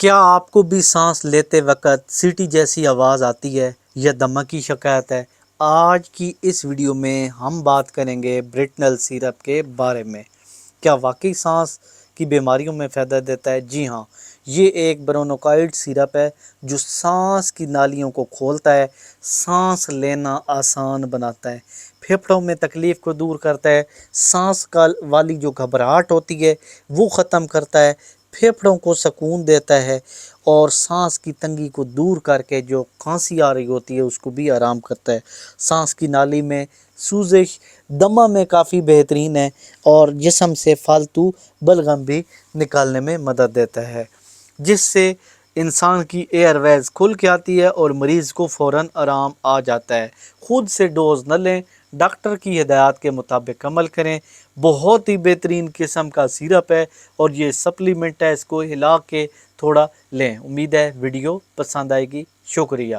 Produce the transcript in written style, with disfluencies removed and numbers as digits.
کیا آپ کو بھی سانس لیتے وقت سیٹی جیسی آواز آتی ہے یا دمہ کی شکایت ہے؟ آج کی اس ویڈیو میں ہم بات کریں گے بریٹنل سیرپ کے بارے میں۔ کیا واقعی سانس کی بیماریوں میں فائدہ دیتا ہے؟ جی ہاں، یہ ایک برونکوائٹ سیرپ ہے جو سانس کی نالیوں کو کھولتا ہے، سانس لینا آسان بناتا ہے، پھیپھڑوں میں تکلیف کو دور کرتا ہے، سانس والی جو گھبراہٹ ہوتی ہے وہ ختم کرتا ہے، پھیپھڑوں کو سکون دیتا ہے اور سانس کی تنگی کو دور کر کے جو کھانسی آ رہی ہوتی ہے اس کو بھی آرام کرتا ہے۔ سانس کی نالی میں سوزش دمہ میں کافی بہترین ہے اور جسم سے فالتو بلغم بھی نکالنے میں مدد دیتا ہے، جس سے انسان کی ایئر ویز کھل کے آتی ہے اور مریض کو فوراً آرام آ جاتا ہے۔ خود سے ڈوز نہ لیں، ڈاکٹر کی ہدایات کے مطابق عمل کریں۔ بہت ہی بہترین قسم کا سیرپ ہے اور یہ سپلیمنٹ ہے، اس کو ہلا کے تھوڑا لیں۔ امید ہے ویڈیو پسند آئے گی۔ شکریہ۔